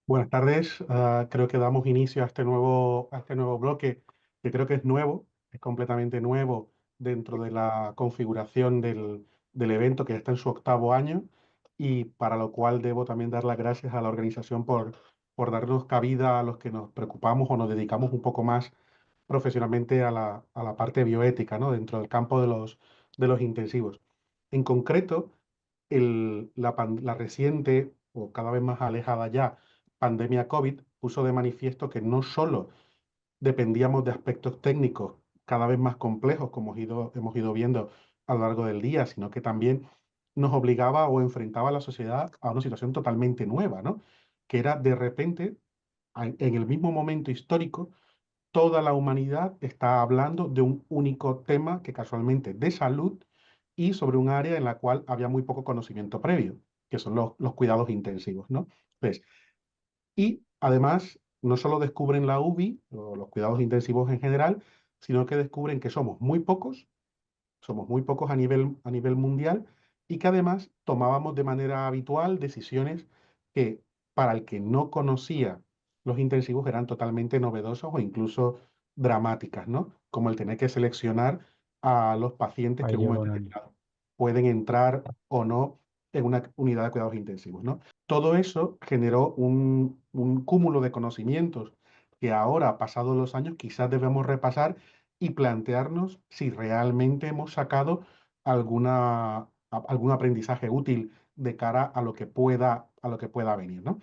Buenas tardes. Creo que damos inicio a este nuevo bloque, que creo que es nuevo, es completamente nuevo dentro de la configuración del evento, que ya está en su octavo año, y para lo cual debo también dar las gracias a la organización por darnos cabida a los que nos preocupamos o nos dedicamos un poco más profesionalmente a la parte bioética, ¿no? Dentro del campo de los intensivos. En concreto, la reciente o cada vez más alejada ya pandemia COVID puso de manifiesto que no solo dependíamos de aspectos técnicos cada vez más complejos, como hemos ido viendo a lo largo del día, sino que también nos obligaba o enfrentaba a la sociedad a una situación totalmente nueva, ¿no? Que era de repente, en el mismo momento histórico, toda la humanidad está hablando de un único tema que casualmente de salud y sobre un área en la cual había muy poco conocimiento previo, que son los cuidados intensivos, ¿no? Entonces, y además, no solo descubren la UBI o los cuidados intensivos en general, sino que descubren que somos muy pocos a nivel mundial y que además tomábamos de manera habitual decisiones que para el que no conocía los intensivos eran totalmente novedosas o incluso dramáticas, ¿no? Como el tener que seleccionar a los pacientes que Ahí en un llegó momento Nani. determinado pueden entrar o no en una unidad de cuidados intensivos, ¿no? Todo eso generó un cúmulo de conocimientos que ahora, pasados los años, quizás debemos repasar y plantearnos si realmente hemos sacado algún aprendizaje útil de cara a lo que pueda venir, ¿no?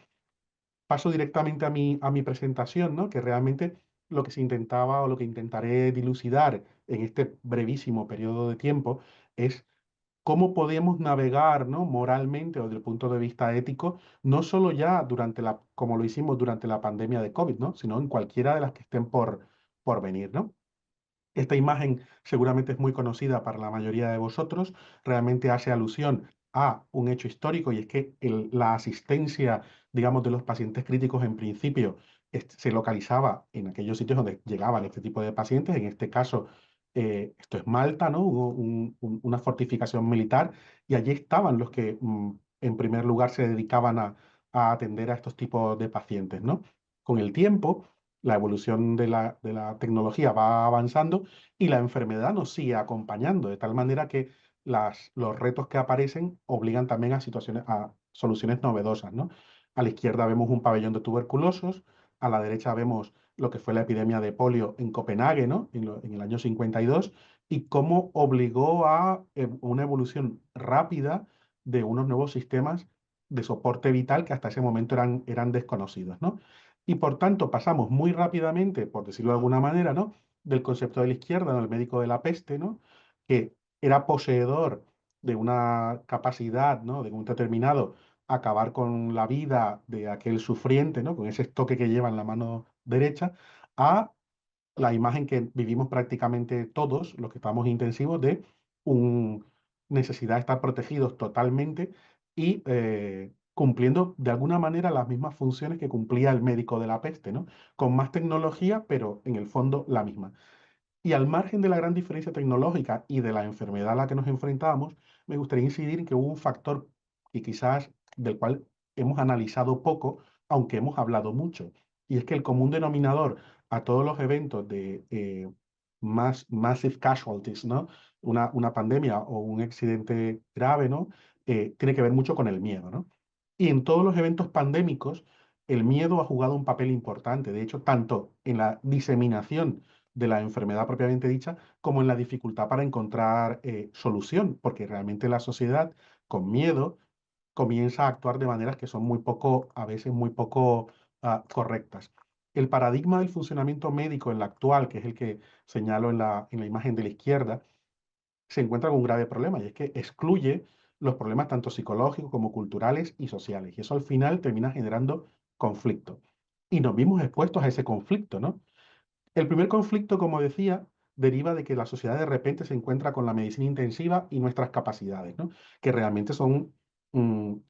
Paso directamente a mi presentación, ¿no? Que realmente lo que se intentaba o lo que intentaré dilucidar en este brevísimo periodo de tiempo es cómo podemos navegar, ¿no? Moralmente o desde el punto de vista ético, no solo ya como lo hicimos durante la pandemia de COVID, ¿no? Sino en cualquiera de las que estén por venir, ¿no? Esta imagen seguramente es muy conocida para la mayoría de vosotros. Realmente hace alusión a un hecho histórico y es que la asistencia, digamos, de los pacientes críticos en principio se localizaba en aquellos sitios donde llegaban este tipo de pacientes. En este caso, esto es Malta, ¿no? Hubo una fortificación militar y allí estaban los que en primer lugar se dedicaban a atender a estos tipos de pacientes, ¿no? Con el tiempo la evolución de la tecnología va avanzando y la enfermedad nos sigue acompañando, de tal manera que los retos que aparecen obligan también a soluciones novedosas, ¿no? A la izquierda vemos un pabellón de tuberculosos, a la derecha vemos lo que fue la epidemia de polio en Copenhague, ¿no? En el año 52, y cómo obligó a una evolución rápida de unos nuevos sistemas de soporte vital que hasta ese momento eran desconocidos, ¿no? Y por tanto pasamos muy rápidamente, por decirlo de alguna manera, ¿no? Del concepto de la izquierda, ¿no? El médico de la peste, ¿no? Que era poseedor de una capacidad, ¿no? De un determinado acabar con la vida de aquel sufriente, ¿no? Con ese estoque que lleva en la mano derecha, a la imagen que vivimos prácticamente todos los que estamos intensivos de un necesidad de estar protegidos totalmente y cumpliendo de alguna manera las mismas funciones que cumplía el médico de la peste, ¿no? Con más tecnología, pero en el fondo la misma. Y al margen de la gran diferencia tecnológica y de la enfermedad a la que nos enfrentábamos, me gustaría incidir en que hubo un factor que quizás del cual hemos analizado poco, aunque hemos hablado mucho, y es que el común denominador a todos los eventos de massive casualties, ¿no? Una pandemia o un accidente grave, ¿no? Tiene que ver mucho con el miedo, ¿no? Y en todos los eventos pandémicos, el miedo ha jugado un papel importante, de hecho, tanto en la diseminación de la enfermedad propiamente dicha, como en la dificultad para encontrar solución, porque realmente la sociedad con miedo comienza a actuar de maneras que son muy poco, a veces muy poco correctas. El paradigma del funcionamiento médico en la actual, que es el que señalo en la imagen de la izquierda, se encuentra con un grave problema y es que excluye los problemas tanto psicológicos como culturales y sociales. Y eso al final termina generando conflicto. Y nos vimos expuestos a ese conflicto, ¿no? El primer conflicto, como decía, deriva de que la sociedad de repente se encuentra con la medicina intensiva y nuestras capacidades, ¿no? Que realmente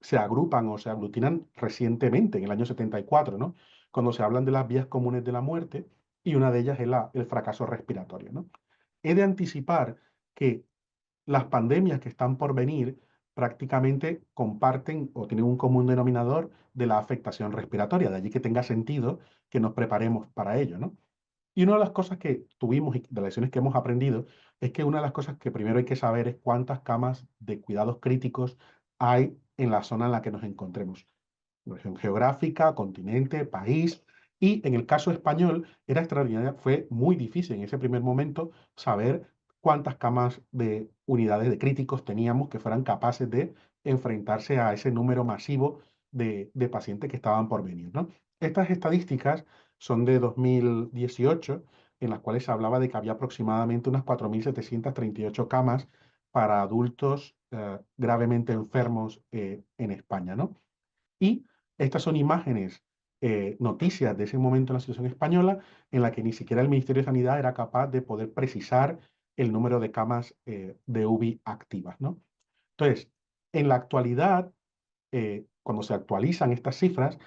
se agrupan o se aglutinan recientemente, en el año 74, ¿no? Cuando se hablan de las vías comunes de la muerte y una de ellas es el fracaso respiratorio, ¿no? He de anticipar que las pandemias que están por venir prácticamente comparten o tienen un común denominador de la afectación respiratoria, de allí que tenga sentido que nos preparemos para ello, ¿no? Y una de las cosas que tuvimos y de las lecciones que hemos aprendido es que una de las cosas que primero hay que saber es cuántas camas de cuidados críticos hay en la zona en la que nos encontremos. Región geográfica, continente, país. Y en el caso español era extraordinario, fue muy difícil en ese primer momento saber cuántas camas de unidades de críticos teníamos que fueran capaces de enfrentarse a ese número masivo de pacientes que estaban por venir, ¿no? Estas estadísticas son de 2018, en las cuales se hablaba de que había aproximadamente unas 4.738 camas para adultos gravemente enfermos en España, ¿no? Y estas son imágenes, noticias de ese momento en la situación española, en la que ni siquiera el Ministerio de Sanidad era capaz de poder precisar el número de camas de UBI activas, ¿no? Entonces, en la actualidad, cuando se actualizan estas cifras,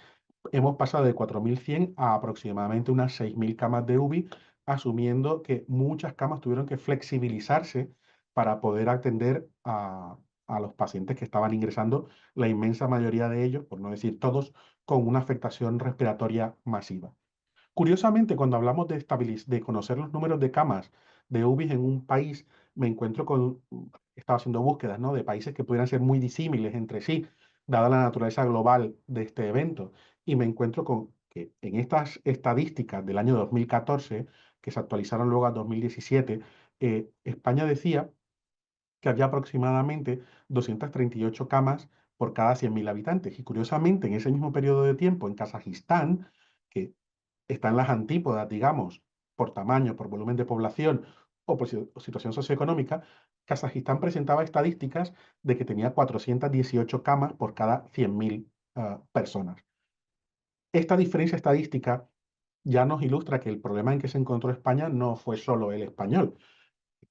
hemos pasado de 4.100 a aproximadamente unas 6.000 camas de UBI, asumiendo que muchas camas tuvieron que flexibilizarse para poder atender a los pacientes que estaban ingresando, la inmensa mayoría de ellos, por no decir todos, con una afectación respiratoria masiva. Curiosamente, cuando hablamos de conocer los números de camas de UBI en un país, me encuentro con, estaba haciendo búsquedas, ¿no? De países que pudieran ser muy disímiles entre sí, dada la naturaleza global de este evento, y me encuentro con que en estas estadísticas del año 2014, que se actualizaron luego a 2017, España decía que había aproximadamente 238 camas por cada 100.000 habitantes. Y curiosamente, en ese mismo periodo de tiempo, en Kazajistán, que está en las antípodas, digamos, por tamaño, por volumen de población o por situación socioeconómica, Kazajistán presentaba estadísticas de que tenía 418 camas por cada 100.000 personas. Esta diferencia estadística ya nos ilustra que el problema en que se encontró España no fue solo el español.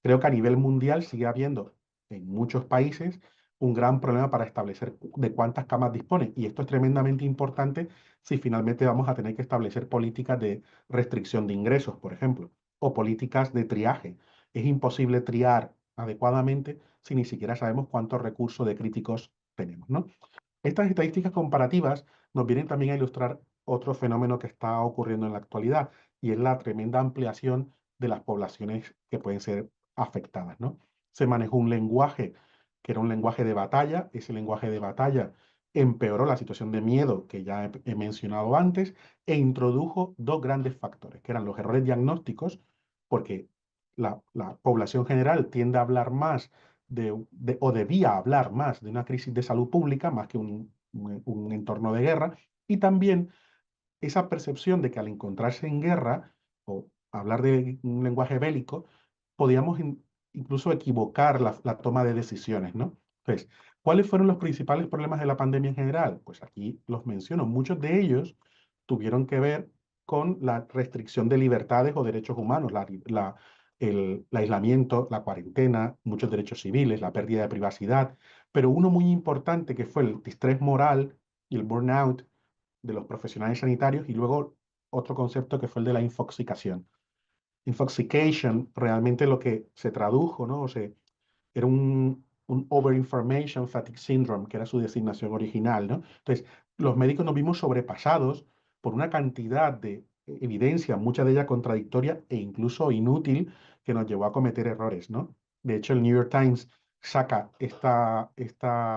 Creo que a nivel mundial sigue habiendo en muchos países un gran problema para establecer de cuántas camas disponen. Y esto es tremendamente importante si finalmente vamos a tener que establecer políticas de restricción de ingresos, por ejemplo, o políticas de triaje. Es imposible triar adecuadamente si ni siquiera sabemos cuántos recursos de críticos tenemos, ¿no? Estas estadísticas comparativas nos vienen también a ilustrar otro fenómeno que está ocurriendo en la actualidad, y es la tremenda ampliación de las poblaciones que pueden ser afectadas, ¿no? Se manejó un lenguaje que era un lenguaje de batalla. Ese lenguaje de batalla empeoró la situación de miedo que ya he mencionado antes, e introdujo dos grandes factores, que eran los errores diagnósticos, porque la población general tiende a hablar más o debía hablar más de una crisis de salud pública más que un entorno de guerra, y también esa percepción de que al encontrarse en guerra o hablar de un lenguaje bélico, podíamos incluso equivocar la toma de decisiones, ¿no? Entonces, ¿cuáles fueron los principales problemas de la pandemia en general? Pues aquí los menciono. Muchos de ellos tuvieron que ver con la restricción de libertades o derechos humanos, el aislamiento, la cuarentena, muchos derechos civiles, la pérdida de privacidad, pero uno muy importante que fue el distrés moral y el burnout de los profesionales sanitarios, y luego otro concepto que fue el de la infoxicación. Infoxication realmente lo que se tradujo, ¿no? O sea, era un Overinformation Fatigue Syndrome, que era su designación original, ¿no? Entonces, los médicos nos vimos sobrepasados por una cantidad de evidencia, mucha de ella contradictoria e incluso inútil, que nos llevó a cometer errores, ¿no? De hecho, el New York Times saca esta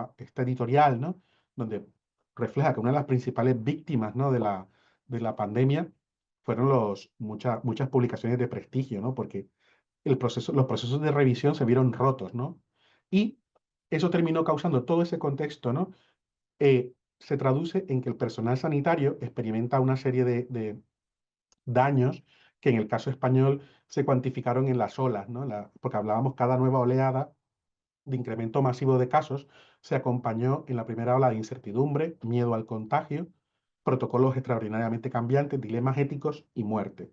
editorial, ¿no? Donde refleja que una de las principales víctimas, ¿no? de la pandemia fueron muchas publicaciones de prestigio, ¿no? Porque los procesos de revisión se vieron rotos, ¿no? Y eso terminó causando todo ese contexto, ¿no? Se traduce en que el personal sanitario experimenta una serie de daños que en el caso español se cuantificaron en las olas, ¿no? Porque hablábamos cada nueva oleada de incremento masivo de casos se acompañó en la primera ola de incertidumbre, miedo al contagio, protocolos extraordinariamente cambiantes, dilemas éticos y muerte.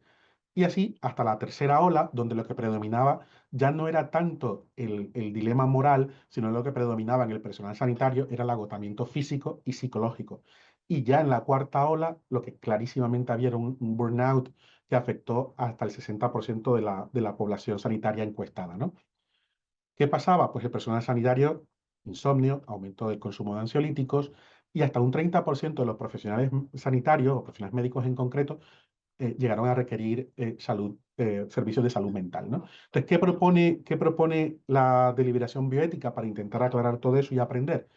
Y así hasta la tercera ola, donde lo que predominaba ya no era tanto el dilema moral, sino lo que predominaba en el personal sanitario era el agotamiento físico y psicológico. Y ya en la cuarta ola, lo que clarísimamente había era un burnout que afectó hasta el 60% de la población sanitaria encuestada, ¿no? ¿Qué pasaba? Pues el personal sanitario insomnio, aumento del consumo de ansiolíticos y hasta un 30% de los profesionales sanitarios o profesionales médicos en concreto llegaron a requerir servicios de salud mental, ¿no? Entonces, qué propone la deliberación bioética para intentar aclarar todo eso y aprender?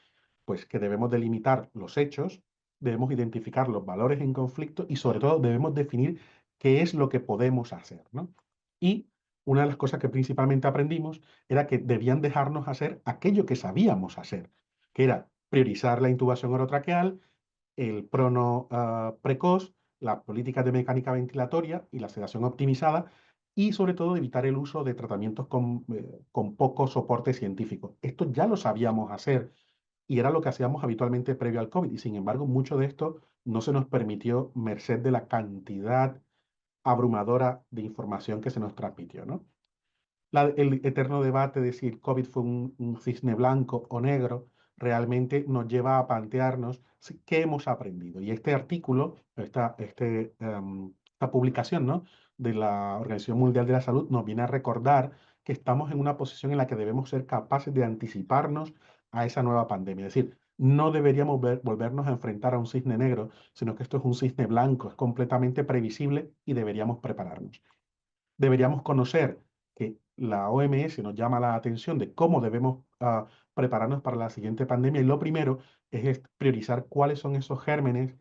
Pues que debemos delimitar los hechos, debemos identificar los valores en conflicto y sobre todo debemos definir qué es lo que podemos hacer, ¿no? Y una de las cosas que principalmente aprendimos era que debían dejarnos hacer aquello que sabíamos hacer, que era priorizar la intubación orotraqueal, el prono precoz, las políticas de mecánica ventilatoria y la sedación optimizada, y sobre todo evitar el uso de tratamientos con poco soporte científico. Esto ya lo sabíamos hacer y era lo que hacíamos habitualmente previo al COVID, y sin embargo mucho de esto no se nos permitió merced de la cantidad abrumadora de información que se nos transmitió, ¿no? El eterno debate de si el COVID fue un cisne blanco o negro, realmente nos lleva a plantearnos qué hemos aprendido. Y este artículo, esta publicación, ¿no?, de la Organización Mundial de la Salud nos viene a recordar que estamos en una posición en la que debemos ser capaces de anticiparnos a esa nueva pandemia. Es decir, no deberíamos volvernos a enfrentar a un cisne negro, sino que esto es un cisne blanco, es completamente previsible y deberíamos prepararnos. Deberíamos conocer que la OMS nos llama la atención de cómo debemos prepararnos para la siguiente pandemia y lo primero es priorizar cuáles son esos gérmenes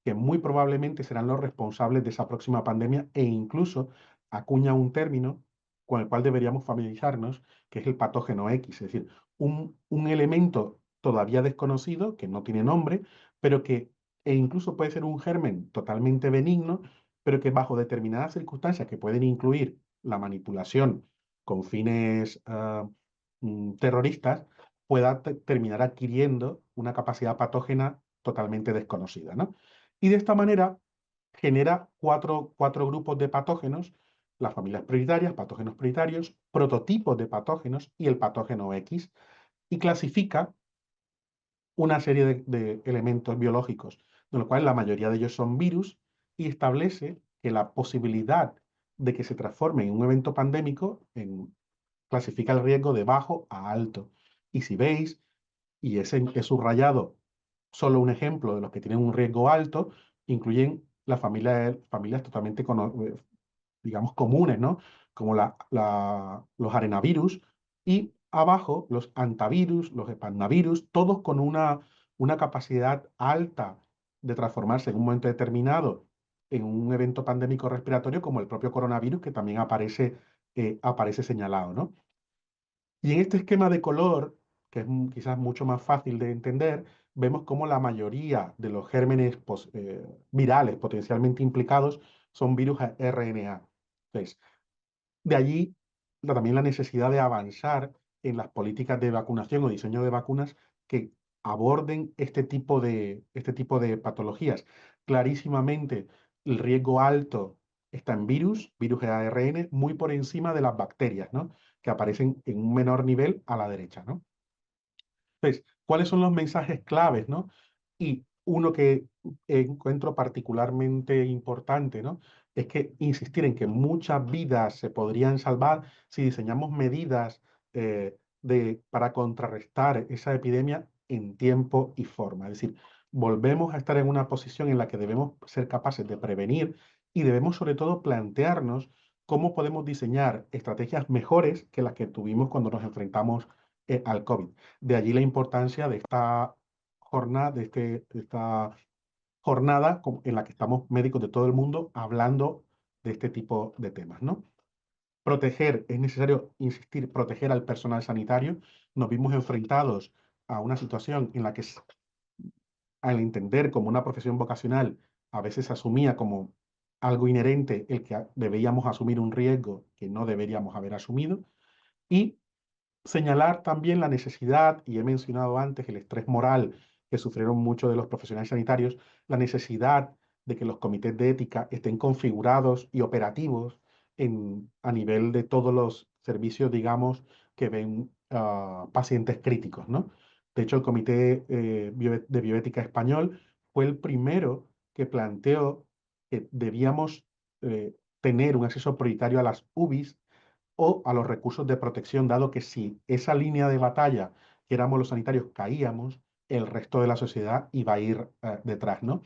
que muy probablemente serán los responsables de esa próxima pandemia e incluso acuña un término con el cual deberíamos familiarizarnos, que es el patógeno X, es decir, un elemento todavía desconocido, que no tiene nombre, pero que incluso puede ser un germen totalmente benigno, pero que bajo determinadas circunstancias que pueden incluir la manipulación con fines terroristas, pueda terminar adquiriendo una capacidad patógena totalmente desconocida, ¿no? Y de esta manera genera cuatro grupos de patógenos: las familias prioritarias, patógenos prioritarios, prototipos de patógenos y el patógeno X, y clasifica una serie de elementos biológicos, de los cuales la mayoría de ellos son virus, y establece que la posibilidad de que se transforme en un evento pandémico clasifica el riesgo de bajo a alto. Y si veis, y ese he subrayado solo un ejemplo de los que tienen un riesgo alto, incluyen las familias totalmente digamos, comunes, ¿no? Como los arenavirus, y abajo los antivirus, los epannavirus, todos con una capacidad alta de transformarse en un momento determinado en un evento pandémico respiratorio, como el propio coronavirus, que también aparece señalado, ¿no? Y en este esquema de color, que es quizás mucho más fácil de entender, vemos cómo la mayoría de los gérmenes virales potencialmente implicados son virus RNA. Entonces, de allí también la necesidad de avanzar en las políticas de vacunación o diseño de vacunas que aborden este tipo de patologías. Clarísimamente, el riesgo alto está en virus de ARN, muy por encima de las bacterias, ¿no?, que aparecen en un menor nivel a la derecha, ¿no? Entonces, ¿cuáles son los mensajes claves, no? Y uno que encuentro particularmente importante, ¿no?, es que insistir en que muchas vidas se podrían salvar si diseñamos medidas para contrarrestar esa epidemia en tiempo y forma. Es decir, volvemos a estar en una posición en la que debemos ser capaces de prevenir y debemos sobre todo plantearnos cómo podemos diseñar estrategias mejores que las que tuvimos cuando nos enfrentamos al COVID. De allí la importancia de esta jornada, en la que estamos médicos de todo el mundo hablando de este tipo de temas, ¿no? Es necesario insistir, proteger al personal sanitario. Nos vimos enfrentados a una situación en la que, al entender como una profesión vocacional, a veces se asumía como algo inherente el que debíamos asumir un riesgo que no deberíamos haber asumido, y señalar también la necesidad, y he mencionado antes el estrés moral que sufrieron muchos de los profesionales sanitarios, la necesidad de que los comités de ética estén configurados y operativos a nivel de todos los servicios, digamos, que ven pacientes críticos, ¿no? De hecho, el Comité de Bioética Español fue el primero que planteó que debíamos tener un acceso prioritario a las UBIs o a los recursos de protección, dado que si esa línea de batalla quieramos los sanitarios, caíamos, el resto de la sociedad iba a ir detrás, ¿no?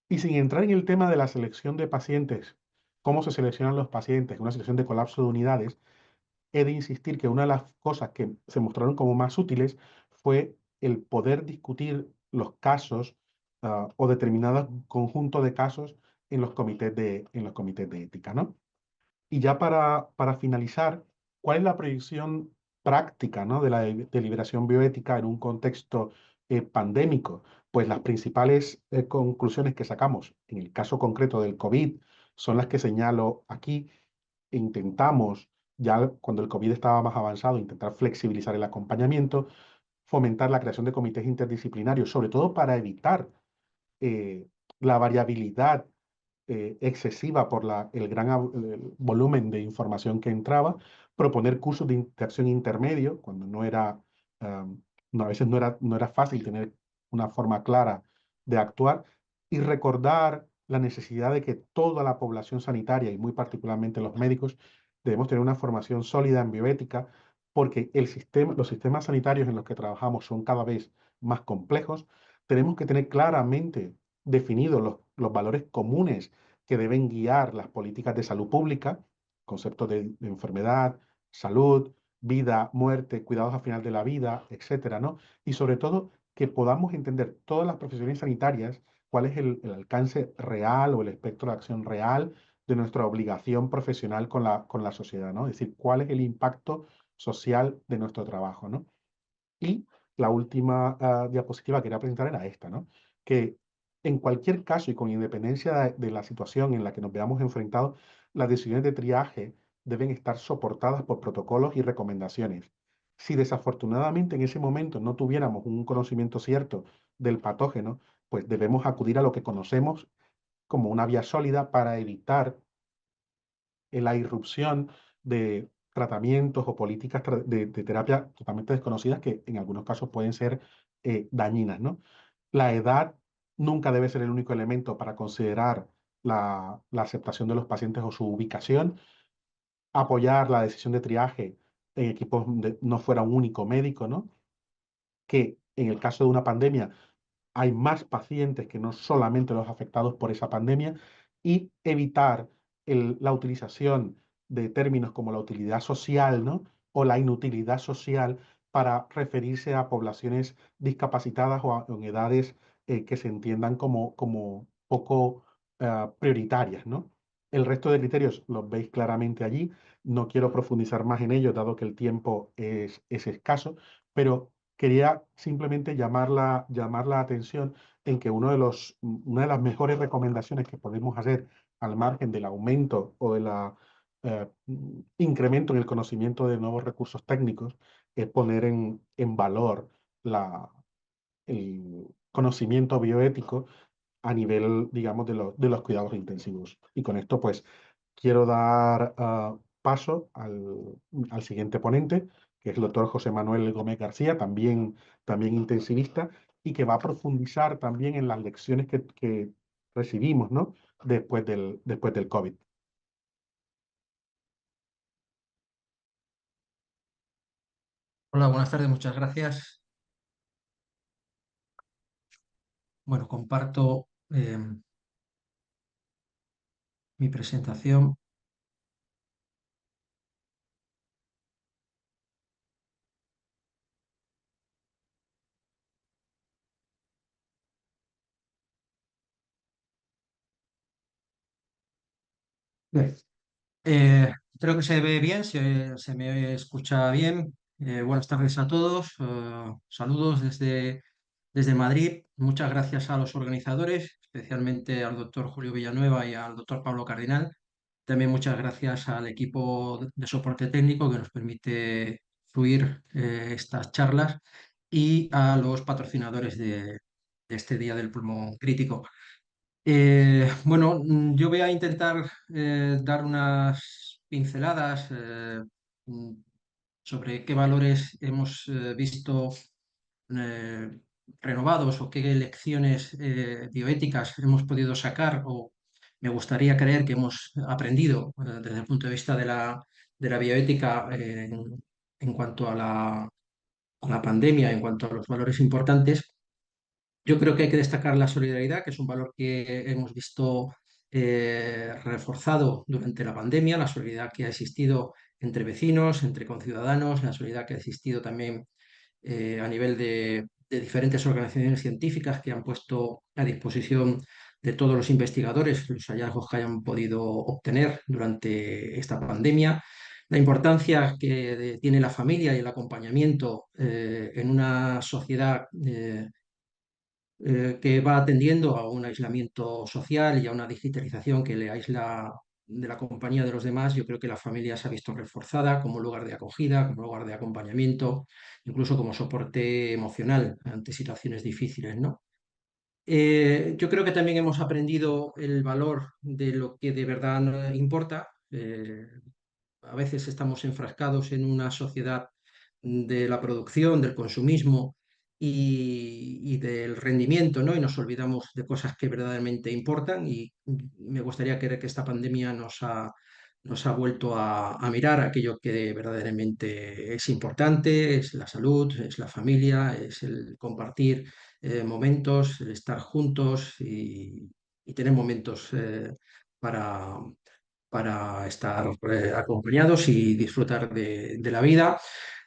Y sin entrar en el tema de la selección de pacientes, cómo se seleccionan los pacientes, una selección de colapso de unidades, he de insistir que una de las cosas que se mostraron como más útiles fue el poder discutir los casos o determinados conjuntos de casos en los comités de ética, ¿no? Y ya para finalizar, ¿cuál es la proyección práctica, ¿no? de la deliberación bioética en un contexto pandémico? Pues las principales conclusiones que sacamos en el caso concreto del COVID son las que señalo aquí. Intentamos, ya cuando el COVID estaba más avanzado, intentar flexibilizar el acompañamiento, fomentar la creación de comités interdisciplinarios, sobre todo para evitar eh, la variabilidad excesiva por el gran el volumen de información que entraba, proponer cursos de interacción intermedio, cuando no era, no, a veces no era fácil tener una forma clara de actuar, y recordar la necesidad de que toda la población sanitaria, y muy particularmente los médicos, debemos tener una formación sólida en bioética, porque los sistemas sanitarios en los que trabajamos son cada vez más complejos. Tenemos que tener claramente definidos los valores comunes que deben guiar las políticas de salud pública, conceptos de enfermedad, salud, vida, muerte, cuidados al final de la vida, etcétera, ¿no? Y sobre todo que podamos entender todas las profesiones sanitarias cuál es el alcance real o el espectro de acción real de nuestra obligación profesional con la sociedad, ¿no? Es decir, cuál es el impacto social de nuestro trabajo, ¿no? Y la última diapositiva que quería presentar era esta, ¿no? Que en cualquier caso y con independencia de la situación en la que nos veamos enfrentados, las decisiones de triaje deben estar soportadas por protocolos y recomendaciones. Si desafortunadamente en ese momento no tuviéramos un conocimiento cierto del patógeno, pues debemos acudir a lo que conocemos como una vía sólida para evitar la irrupción de tratamientos o políticas de terapia totalmente desconocidas que en algunos casos pueden ser dañinas, ¿no? La edad nunca debe ser el único elemento para considerar la aceptación de los pacientes o su ubicación. Apoyar la decisión de triaje en equipos donde no fuera un único médico, ¿no? Que en el caso de una pandemia hay más pacientes que no solamente los afectados por esa pandemia, y evitar la utilización de términos como la utilidad social, ¿no? O la inutilidad social para referirse a poblaciones discapacitadas o en edades que se entiendan como poco prioritarias, ¿no? El resto de criterios los veis claramente allí. No quiero profundizar más en ellos, dado que el tiempo es escaso, pero quería simplemente llamar la atención en que una de las mejores recomendaciones que podemos hacer al margen del aumento o del incremento en el conocimiento de nuevos recursos técnicos es poner en valor el conocimiento bioético a nivel, digamos, de los cuidados intensivos. Y con esto, pues, quiero dar paso al siguiente ponente, que es el doctor José Manuel Gómez García, también intensivista, y que va a profundizar también en las lecciones que recibimos, ¿no? Después del COVID. Hola, buenas tardes, muchas gracias. Bueno, comparto mi presentación. Bien, eh, creo que se ve bien, se me escucha bien. Buenas tardes a todos. Saludos desde Madrid. Muchas gracias a los organizadores, especialmente al doctor Julio Villanueva y al doctor Pablo Cardinal. También muchas gracias al equipo de soporte técnico que nos permite fluir estas charlas y a los patrocinadores de este Día del Pulmón Crítico. Bueno, yo voy a intentar dar unas pinceladas mm, sobre qué valores hemos visto eh, renovados o qué lecciones bioéticas hemos podido sacar o me gustaría creer que hemos aprendido desde el punto de vista de la bioética en cuanto a a la pandemia en cuanto a los valores importantes. Yo creo que hay que destacar la solidaridad, que es un valor que hemos visto reforzado durante la pandemia, la solidaridad que ha existido entre vecinos, entre conciudadanos, la solidaridad que ha existido también a nivel de diferentes organizaciones científicas que han puesto a disposición de todos los investigadores los hallazgos que hayan podido obtener durante esta pandemia. La importancia que tiene la familia y el acompañamiento en una sociedad que va atendiendo a un aislamiento social y a una digitalización que le aísla de la compañía de los demás. Yo creo que la familia se ha visto reforzada como lugar de acogida, como lugar de acompañamiento, incluso como soporte emocional ante situaciones difíciles, ¿no? Yo creo que también hemos aprendido el valor de lo que de verdad importa. A veces estamos enfrascados en una sociedad de la producción, del consumismo y del rendimiento, ¿no? Y nos olvidamos de cosas que verdaderamente importan. Y me gustaría creer que esta pandemia nos ha vuelto a mirar aquello que verdaderamente es importante, es la salud, es la familia, es el compartir momentos, el estar juntos y tener momentos para estar acompañados y disfrutar de la vida.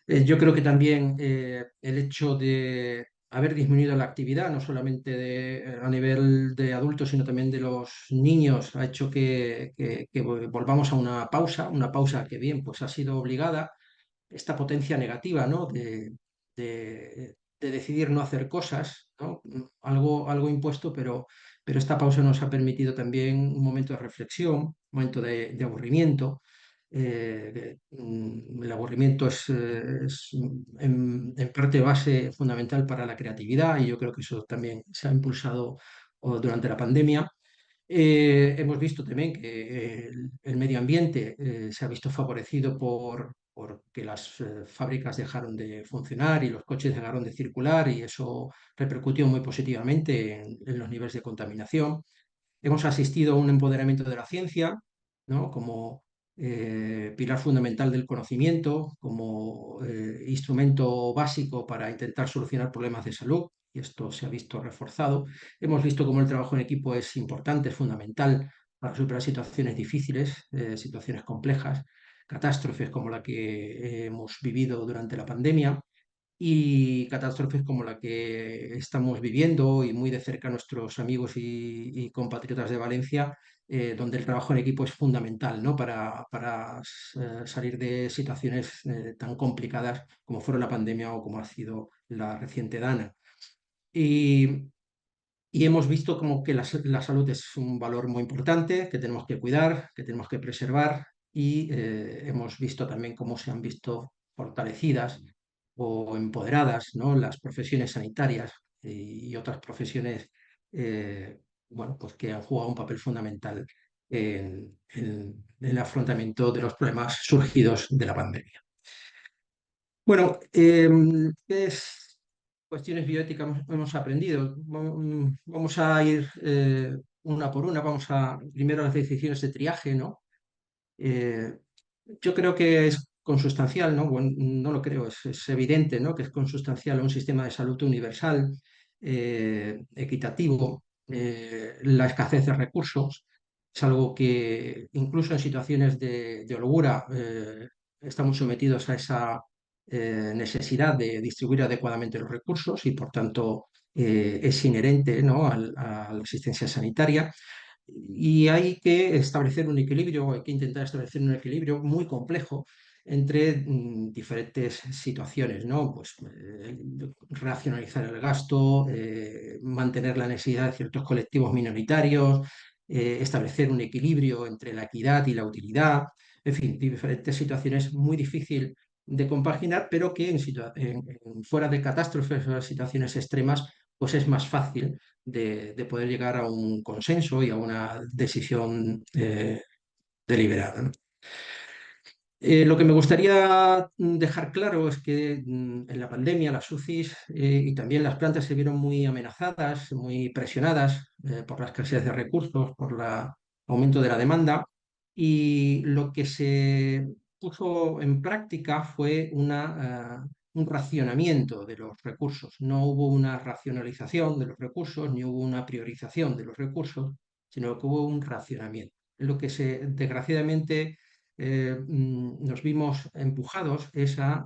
Yo creo que también el hecho de haber disminuido la actividad, no solamente a nivel de adultos, sino también de los niños, ha hecho que volvamos a una pausa que bien, pues ha sido obligada, esta potencia negativa, ¿no? De decidir no hacer cosas, ¿no? Algo impuesto, pero esta pausa nos ha permitido también un momento de reflexión, un momento de aburrimiento. El aburrimiento es en parte base fundamental para la creatividad y yo creo que eso también se ha impulsado durante la pandemia. Hemos visto también que el medio ambiente se ha visto favorecido por que las fábricas dejaron de funcionar y los coches dejaron de circular y eso repercutió muy positivamente en los niveles de contaminación. Hemos asistido a un empoderamiento de la ciencia, ¿no? Como pilar fundamental del conocimiento, como instrumento básico para intentar solucionar problemas de salud, y esto se ha visto reforzado. Hemos visto cómo el trabajo en equipo es importante, es fundamental para superar situaciones difíciles, situaciones complejas, catástrofes como la que hemos vivido durante la pandemia y catástrofes como la que estamos viviendo y muy de cerca nuestros amigos y compatriotas de Valencia, donde el trabajo en equipo es fundamental, ¿no? Para salir de situaciones tan complicadas como fueron la pandemia o como ha sido la reciente Dana. Y, y hemos visto como que la salud es un valor muy importante, que tenemos que cuidar, que tenemos que preservar y hemos visto también cómo se han visto fortalecidas o empoderadas, ¿no? Las profesiones sanitarias y otras profesiones eh, bueno, pues que han jugado un papel fundamental en el afrontamiento de los problemas surgidos de la pandemia. Bueno, ¿qué es cuestiones bioéticas hemos aprendido? Vamos a ir una por una, vamos a primero las decisiones de triaje, ¿no? Eh, yo creo que es consustancial, ¿no? Bueno, no lo creo, es evidente, ¿no? Que es consustancial a un sistema de salud universal, equitativo, la escasez de recursos. Es algo que incluso en situaciones de holgura estamos sometidos a esa necesidad de distribuir adecuadamente los recursos y por tanto es inherente, ¿no? A la asistencia sanitaria. Y hay que establecer un equilibrio, hay que intentar establecer un equilibrio muy complejo entre diferentes situaciones, ¿no? Pues racionalizar el gasto, mantener la necesidad de ciertos colectivos minoritarios, establecer un equilibrio entre la equidad y la utilidad, en fin, diferentes situaciones muy difíciles de compaginar, pero que fuera de catástrofes o situaciones extremas, pues es más fácil de poder llegar a un consenso y a una decisión deliberada, ¿no? Lo que me gustaría dejar claro es que en la pandemia las UCIs y también las plantas se vieron muy amenazadas, muy presionadas por la escasez de recursos, por el aumento de la demanda y lo que se puso en práctica fue una un racionamiento de los recursos. No hubo una racionalización de los recursos, ni hubo una priorización de los recursos, sino que hubo un racionamiento. En lo que desgraciadamente nos vimos empujados es a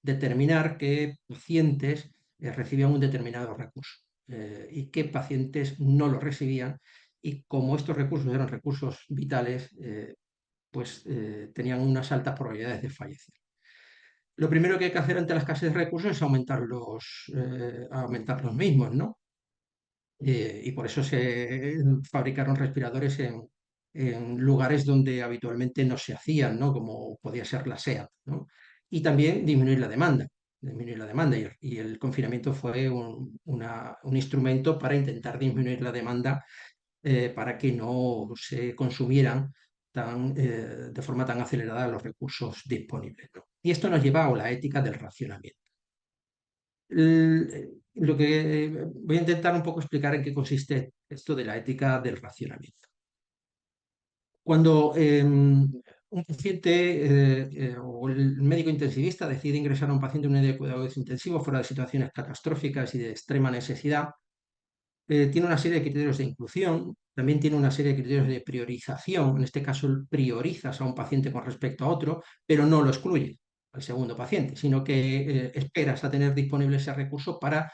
determinar qué pacientes recibían un determinado recurso y qué pacientes no lo recibían. Y como estos recursos eran recursos vitales, tenían unas altas probabilidades de fallecer. Lo primero que hay que hacer ante la escasez de recursos es aumentar los mismos, ¿no? Y por eso se fabricaron respiradores en lugares donde habitualmente no se hacían, ¿no? Como podía ser la SEAT, ¿no? Y también disminuir la demanda. Y el confinamiento fue un instrumento para intentar disminuir la demanda para que no se consumieran de forma tan acelerada los recursos disponibles, ¿no? Y esto nos lleva a la ética del racionamiento. Lo que voy a intentar un poco explicar en qué consiste esto de la ética del racionamiento. Cuando un paciente o el médico intensivista decide ingresar a un paciente en un unidad de cuidados intensivos fuera de situaciones catastróficas y de extrema necesidad, tiene una serie de criterios de inclusión, también tiene una serie de criterios de priorización. En este caso, priorizas a un paciente con respecto a otro, pero no lo excluyes al segundo paciente, sino que esperas a tener disponible ese recurso para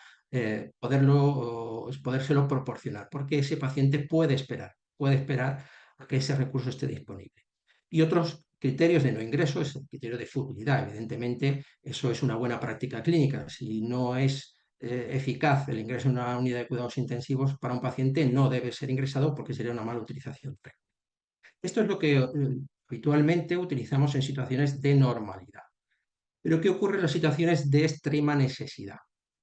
podérselo proporcionar, porque ese paciente puede esperar a que ese recurso esté disponible. Y otros criterios de no ingreso es el criterio de futilidad. Evidentemente, eso es una buena práctica clínica. Si no es eficaz el ingreso en una unidad de cuidados intensivos para un paciente, no debe ser ingresado porque sería una mala utilización. Esto es lo que habitualmente utilizamos en situaciones de normalidad. Pero ¿qué ocurre en las situaciones de extrema necesidad,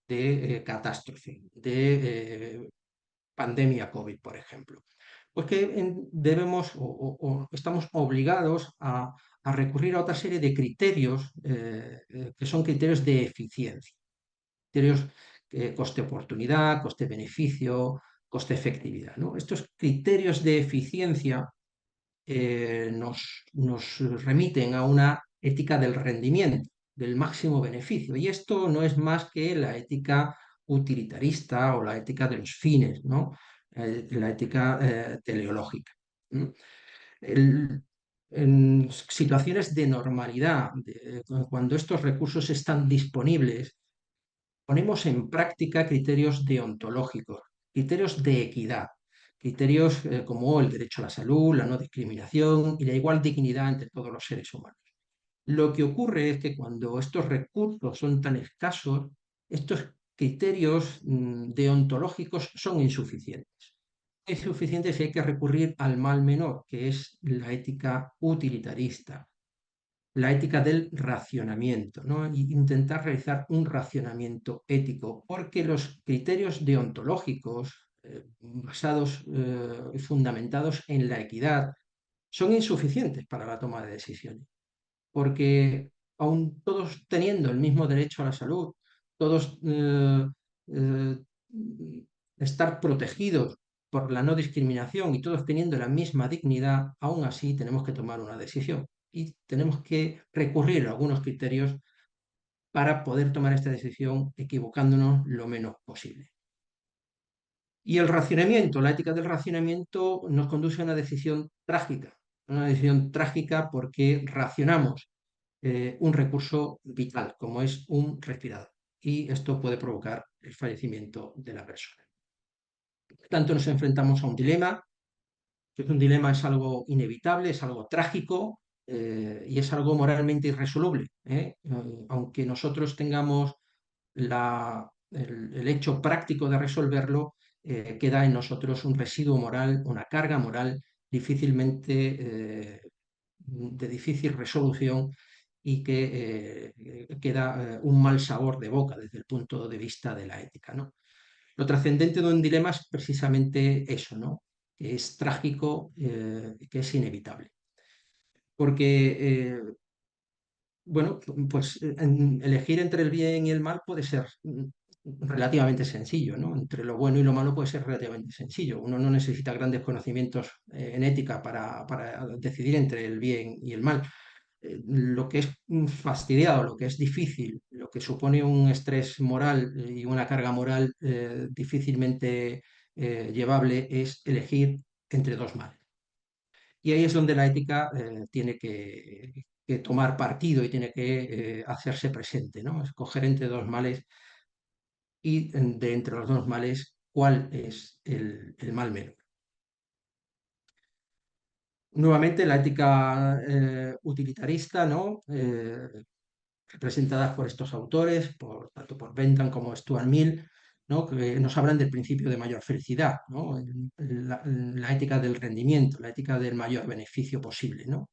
de catástrofe, de pandemia COVID, por ejemplo? Pues que debemos o estamos obligados a recurrir a otra serie de criterios que son criterios de eficiencia. Criterios coste-oportunidad, coste-beneficio, coste-efectividad, ¿no? Estos criterios de eficiencia nos remiten a una ética del rendimiento, del máximo beneficio. Y esto no es más que la ética utilitarista o la ética de los fines, ¿no? La ética teleológica. ¿No? El- en situaciones de normalidad, cuando estos recursos están disponibles, ponemos en práctica criterios deontológicos, criterios de equidad, criterios como el derecho a la salud, la no discriminación y la igual dignidad entre todos los seres humanos. Lo que ocurre es que cuando estos recursos son tan escasos, estos criterios deontológicos son insuficientes. Insuficientes y hay que recurrir al mal menor, que es la ética utilitarista, la ética del racionamiento, ¿no? Y intentar realizar un racionamiento ético, porque los criterios deontológicos basados y fundamentados en la equidad son insuficientes para la toma de decisiones, porque aun todos teniendo el mismo derecho a la salud, todos eh, estar protegidos por la no discriminación y todos teniendo la misma dignidad, aún así tenemos que tomar una decisión y tenemos que recurrir a algunos criterios para poder tomar esta decisión equivocándonos lo menos posible. Y el racionamiento, la ética del racionamiento nos conduce a una decisión trágica porque racionamos un recurso vital, como es un respirador, y esto puede provocar el fallecimiento de la persona. Por tanto, nos enfrentamos a un dilema, que es un dilema, es algo inevitable, es algo trágico y es algo moralmente irresoluble. Aunque nosotros tengamos el hecho práctico de resolverlo, queda en nosotros un residuo moral, una carga moral de difícil resolución y que queda un mal sabor de boca desde el punto de vista de la ética, ¿no? Lo trascendente de un dilema es precisamente eso, ¿no? Que es trágico, que es inevitable. Porque bueno, pues elegir entre el bien y el mal puede ser relativamente sencillo, ¿no? Entre lo bueno y lo malo puede ser relativamente sencillo. Uno no necesita grandes conocimientos en ética para decidir entre el bien y el mal. lo que es fastidiado, lo que es difícil, lo que supone un estrés moral y una carga moral difícilmente llevable es elegir entre dos males. Y ahí es donde la ética tiene que tomar partido y tiene que hacerse presente, ¿no? Escoger entre dos males y de entre los dos males, ¿cuál es el mal menor? Nuevamente, la ética utilitarista, ¿no? Representadas por estos autores, tanto por Bentham como Stuart Mill, ¿no? Que nos hablan del principio de mayor felicidad, ¿no? La ética del rendimiento, la ética del mayor beneficio posible, ¿no?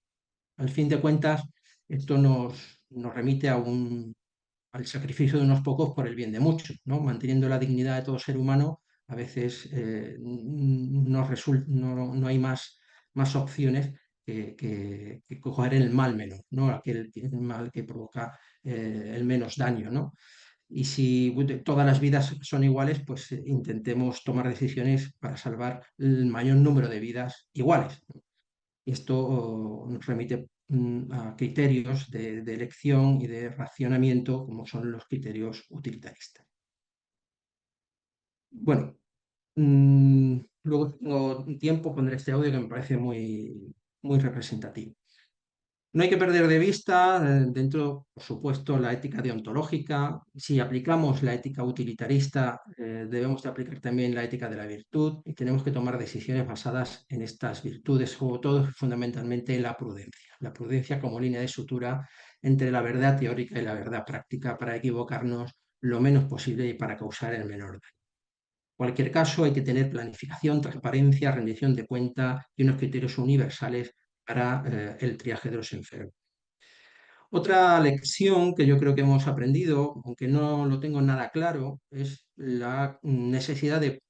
Al fin de cuentas, esto nos remite al sacrificio de unos pocos por el bien de muchos, ¿no? Manteniendo la dignidad de todo ser humano, a veces no hay más opciones que coger el mal menor, ¿no? El mal que provoca el menos daño, ¿no? Y si todas las vidas son iguales, pues intentemos tomar decisiones para salvar el mayor número de vidas iguales. Y esto nos remite a criterios de elección y de racionamiento, como son los criterios utilitaristas. Bueno, luego tengo tiempo, pondré este audio que me parece muy representativo. No hay que perder de vista, dentro, por supuesto, la ética deontológica. Si aplicamos la ética utilitarista, debemos de aplicar también la ética de la virtud y tenemos que tomar decisiones basadas en estas virtudes, sobre todo fundamentalmente la prudencia. La prudencia como línea de sutura entre la verdad teórica y la verdad práctica para equivocarnos lo menos posible y para causar el menor daño. En cualquier caso, hay que tener planificación, transparencia, rendición de cuenta y unos criterios universales para el triaje de los enfermos. Otra lección que yo creo que hemos aprendido, aunque no lo tengo nada claro, es la necesidad de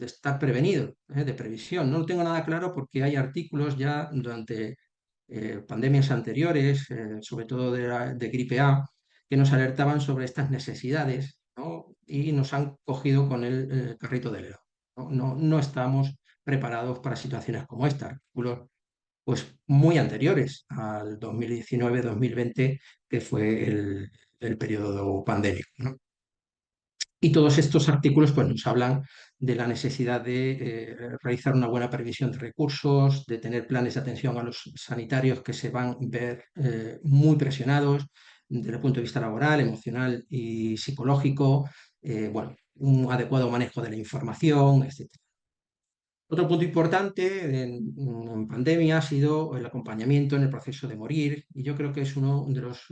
estar prevenido, de previsión. No lo tengo nada claro porque hay artículos ya durante pandemias anteriores, sobre todo de gripe A, que nos alertaban sobre estas necesidades, ¿no? Y nos han cogido con el carrito del helado. ¿No? No estamos preparados para situaciones como esta. Artículos pues muy anteriores al 2019-2020, que fue el periodo pandémico, ¿no? Y todos estos artículos pues, nos hablan de la necesidad de realizar una buena previsión de recursos, de tener planes de atención a los sanitarios que se van a ver muy presionados desde el punto de vista laboral, emocional y psicológico, bueno, un adecuado manejo de la información, etc. Otro punto importante en pandemia ha sido el acompañamiento en el proceso de morir, y yo creo que es uno de los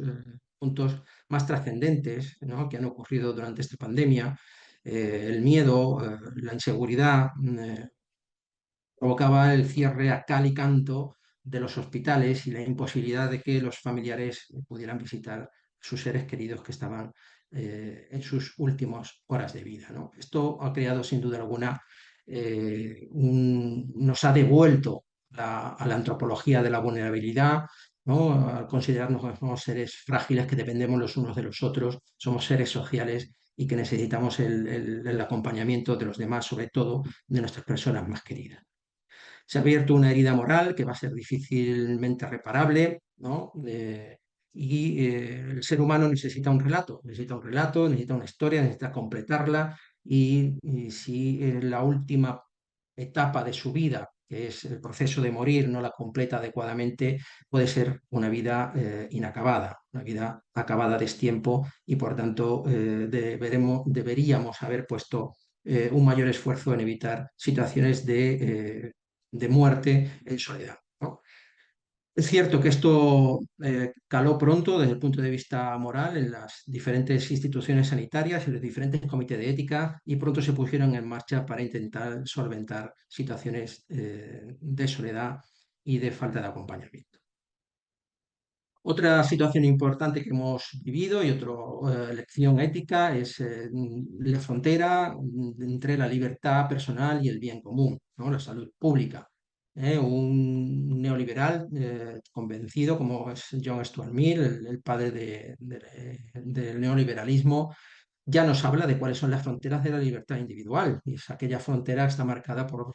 puntos más trascendentes, ¿no? Que han ocurrido durante esta pandemia. El miedo, la inseguridad, provocaba el cierre a cal y canto de los hospitales y la imposibilidad de que los familiares pudieran visitar a sus seres queridos que estaban en sus últimas horas de vida, ¿no? Esto ha creado sin duda alguna, nos ha devuelto a la antropología de la vulnerabilidad, ¿no? Al considerarnos como seres frágiles que dependemos los unos de los otros, somos seres sociales y que necesitamos el acompañamiento de los demás, sobre todo de nuestras personas más queridas. Se ha abierto una herida moral que va a ser difícilmente reparable, ¿no? El ser humano necesita un relato, necesita una historia, necesita completarla y si en la última etapa de su vida, que es el proceso de morir, no la completa adecuadamente, puede ser una vida inacabada, una vida acabada a destiempo y por tanto deberíamos haber puesto un mayor esfuerzo en evitar situaciones de muerte en soledad, ¿no? Es cierto que esto caló pronto desde el punto de vista moral en las diferentes instituciones sanitarias y los diferentes comités de ética y pronto se pusieron en marcha para intentar solventar situaciones de soledad y de falta de acompañamiento. Otra situación importante que hemos vivido y otra lección ética es la frontera entre la libertad personal y el bien común, ¿no? La salud pública. Un neoliberal convencido como es John Stuart Mill, el padre del neoliberalismo, ya nos habla de cuáles son las fronteras de la libertad individual. Y es aquella frontera que está marcada por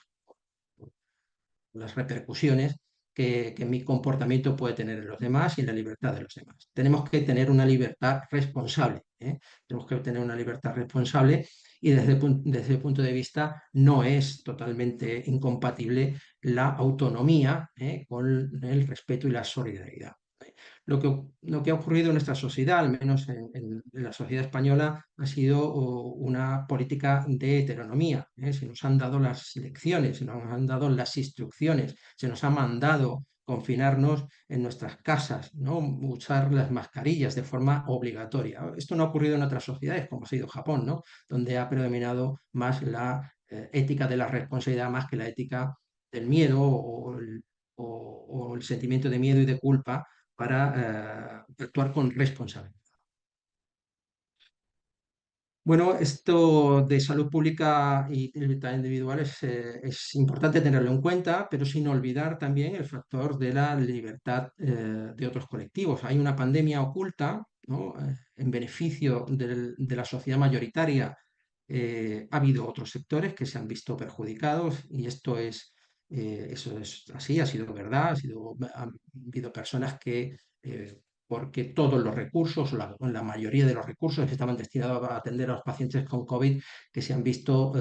las repercusiones que mi comportamiento puede tener en los demás y en la libertad de los demás. Tenemos que tener una libertad responsable, ¿eh? Tenemos que tener una libertad responsable y desde el punto de vista no es totalmente incompatible la autonomía, con el respeto y la solidaridad. Lo que ha ocurrido en nuestra sociedad, al menos en la sociedad española, ha sido una política de heteronomía, ¿eh? Se nos han dado las lecciones, se nos han dado las instrucciones, se nos ha mandado confinarnos en nuestras casas, ¿no? Usar las mascarillas de forma obligatoria. Esto no ha ocurrido en otras sociedades, como ha sido Japón, ¿no? Donde ha predominado más la ética de la responsabilidad más que la ética del miedo o el sentimiento de miedo y de culpa para actuar con responsabilidad. Bueno, esto de salud pública y libertad individual es importante tenerlo en cuenta, pero sin olvidar también el factor de la libertad de otros colectivos. Hay una pandemia oculta, ¿no? En beneficio de la sociedad mayoritaria. Ha habido otros sectores que se han visto perjudicados y eso es así, ha sido verdad, ha habido personas que porque todos los recursos, la mayoría de los recursos que estaban destinados a atender a los pacientes con COVID, que se han visto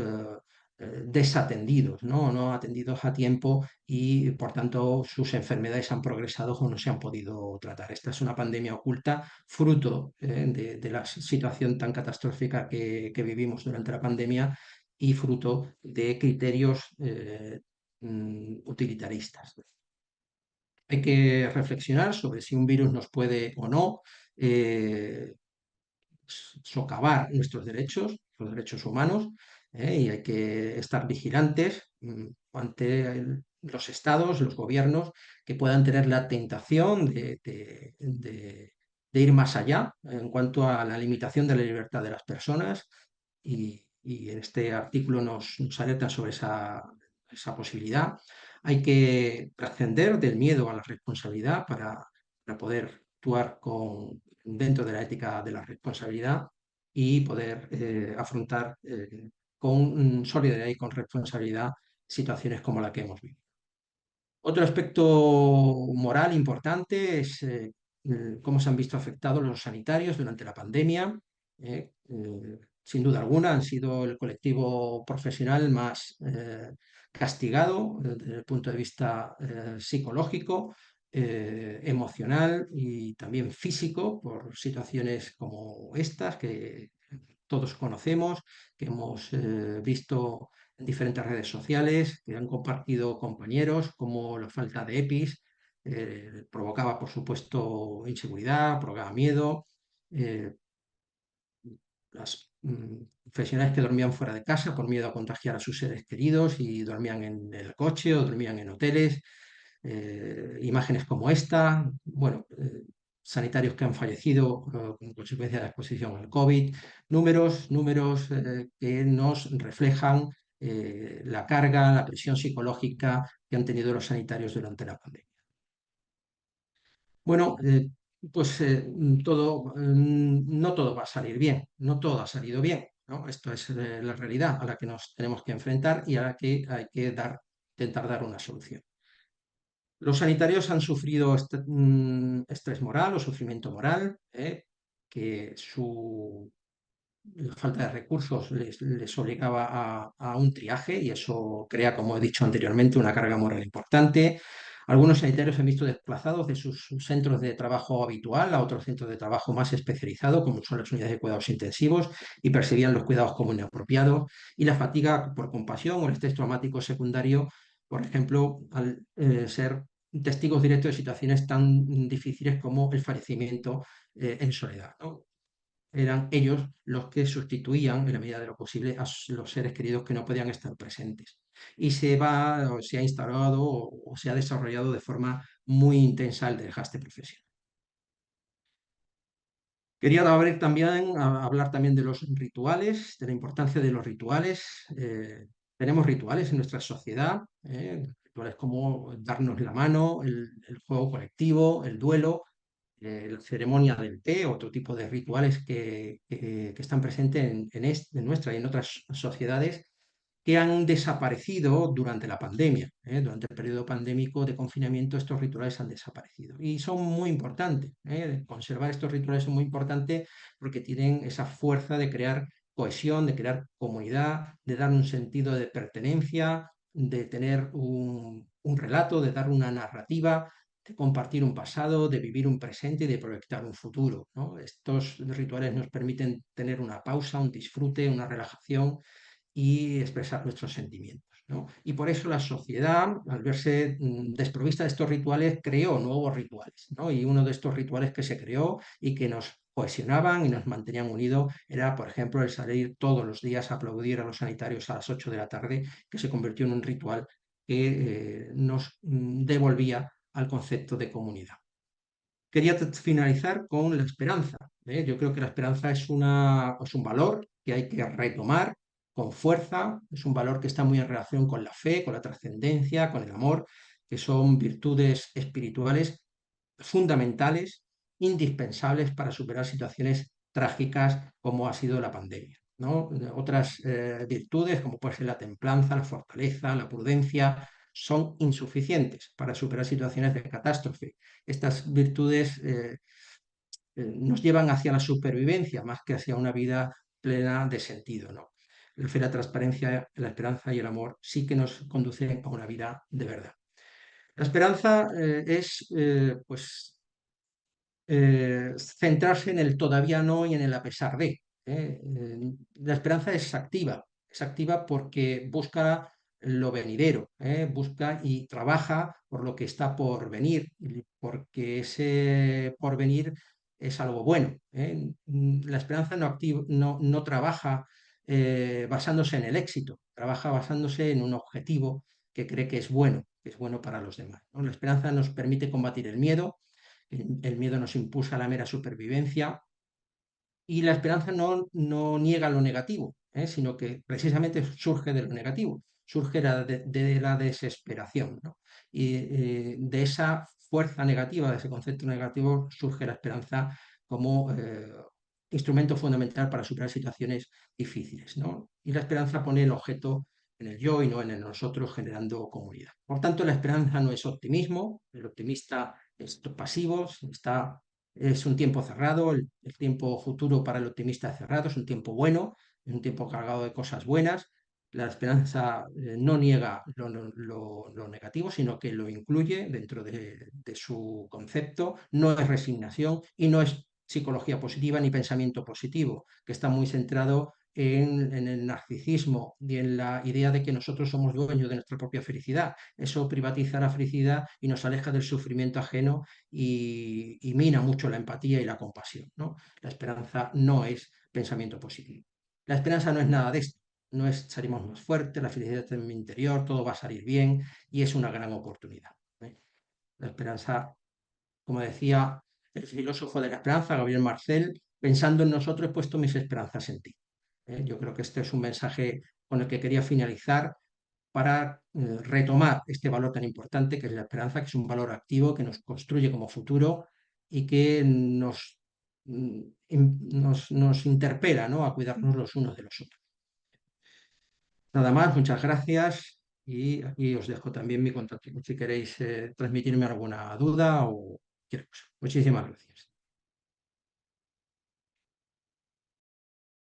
desatendidos, ¿no? Atendidos a tiempo y, por tanto, sus enfermedades han progresado o no se han podido tratar. Esta es una pandemia oculta, fruto de la situación tan catastrófica que vivimos durante la pandemia y fruto de criterios utilitaristas. Hay que reflexionar sobre si un virus nos puede o no eh, socavar los derechos humanos, y hay que estar vigilantes ante los estados, los gobiernos que puedan tener la tentación de ir más allá en cuanto a la limitación de la libertad de las personas y en este artículo nos alerta sobre esa posibilidad. Hay que trascender del miedo a la responsabilidad para poder actuar dentro de la ética de la responsabilidad y poder afrontar con solidaridad y con responsabilidad situaciones como la que hemos vivido. Otro aspecto moral importante es cómo se han visto afectados los sanitarios durante la pandemia. Sin duda alguna han sido el colectivo profesional más castigado desde el punto de vista psicológico, emocional y también físico por situaciones como estas que todos conocemos, que hemos visto en diferentes redes sociales, que han compartido compañeros, como la falta de EPIs provocaba, por supuesto, inseguridad, provocaba miedo. eh, las profesionales que dormían fuera de casa por miedo a contagiar a sus seres queridos y dormían en el coche o dormían en hoteles. Imágenes como esta, bueno, sanitarios que han fallecido como consecuencia de la exposición al COVID, números que nos reflejan la carga, la presión psicológica que han tenido los sanitarios durante la pandemia. Bueno, pues no todo va a salir bien, no todo ha salido bien, ¿no? Esto es la realidad a la que nos tenemos que enfrentar y a la que hay que intentar dar una solución. Los sanitarios han sufrido estrés moral o sufrimiento moral, que la falta de recursos les obligaba a un triaje y eso crea, como he dicho anteriormente, una carga moral importante. Algunos sanitarios se han visto desplazados de sus centros de trabajo habitual a otros centros de trabajo más especializados, como son las unidades de cuidados intensivos, y percibían los cuidados como inapropiados. Y la fatiga por compasión o el estrés traumático secundario, por ejemplo, al ser testigos directos de situaciones tan difíciles como el fallecimiento en soledad, ¿no? Eran ellos los que sustituían, en la medida de lo posible, a los seres queridos que no podían estar presentes. Y o se ha instalado o se ha desarrollado de forma muy intensa el desgaste profesional. Quería hablar también de los rituales, de la importancia de los rituales. Tenemos rituales en nuestra sociedad, rituales como darnos la mano, el juego colectivo, el duelo, la ceremonia del té, otro tipo de rituales que están presentes en nuestra y en otras sociedades que han desaparecido durante la pandemia. Durante el periodo pandémico de confinamiento estos rituales han desaparecido y son muy importantes. Conservar estos rituales es muy importante porque tienen esa fuerza de crear cohesión, de crear comunidad, de dar un sentido de pertenencia, de tener un relato, de dar una narrativa, de compartir un pasado, de vivir un presente y de proyectar un futuro, ¿no? Estos rituales nos permiten tener una pausa, un disfrute, una relajación y expresar nuestros sentimientos, ¿no? Y por eso la sociedad, al verse desprovista de estos rituales, creó nuevos rituales, ¿no? Y uno de estos rituales que se creó y que nos cohesionaban y nos mantenían unidos era, por ejemplo, el salir todos los días a aplaudir a los sanitarios a las 8 de la tarde, que se convirtió en un ritual que nos devolvía al concepto de comunidad. Quería finalizar con la esperanza. Yo creo que la esperanza es un valor que hay que retomar con fuerza, es un valor que está muy en relación con la fe, con la trascendencia, con el amor, que son virtudes espirituales fundamentales, indispensables para superar situaciones trágicas como ha sido la pandemia, ¿no? Otras virtudes, como puede ser la templanza, la fortaleza, la prudencia, son insuficientes para superar situaciones de catástrofe. Estas virtudes nos llevan hacia la supervivencia más que hacia una vida plena de sentido, ¿no? La fe, la transparencia, la esperanza y el amor sí que nos conducen a una vida de verdad. La esperanza es, pues, centrarse en el todavía no y en el a pesar de. La esperanza es activa porque busca lo venidero, busca y trabaja por lo que está por venir, y porque ese porvenir es algo bueno. La esperanza no trabaja basándose en el éxito, trabaja basándose en un objetivo que cree que es bueno para los demás, ¿no? La esperanza nos permite combatir el miedo. El miedo nos impulsa a la mera supervivencia y la esperanza no niega lo negativo, sino que precisamente surge de lo negativo, surge de la desesperación, ¿no? Y de esa fuerza negativa, de ese concepto negativo, surge la esperanza como instrumento fundamental para superar situaciones difíciles, ¿no? Y la esperanza pone el objeto en el yo y no en el nosotros, generando comunidad. Por tanto, la esperanza no es optimismo, el optimista es pasivo, es un tiempo cerrado, el tiempo futuro para el optimista es cerrado, es un tiempo bueno, es un tiempo cargado de cosas buenas. La esperanza no niega lo negativo, sino que lo incluye dentro de su concepto. No es resignación y no es psicología positiva ni pensamiento positivo, que está muy centrado en el narcisismo y en la idea de que nosotros somos dueños de nuestra propia felicidad. Eso privatiza la felicidad y nos aleja del sufrimiento ajeno y mina mucho la empatía y la compasión, ¿no? La esperanza no es pensamiento positivo. La esperanza no es nada de esto. No es salimos más fuertes, la felicidad está en mi interior, todo va a salir bien y es una gran oportunidad, ¿eh? La esperanza, como decía el filósofo de la esperanza, Gabriel Marcel, pensando en nosotros he puesto mis esperanzas en ti. Yo creo que este es un mensaje con el que quería finalizar para retomar este valor tan importante que es la esperanza, que es un valor activo que nos construye como futuro y que mm, nos interpela, ¿no? A cuidarnos los unos de los otros. Nada más, muchas gracias y aquí os dejo también mi contacto si queréis transmitirme alguna duda o cualquier cosa. Muchísimas gracias.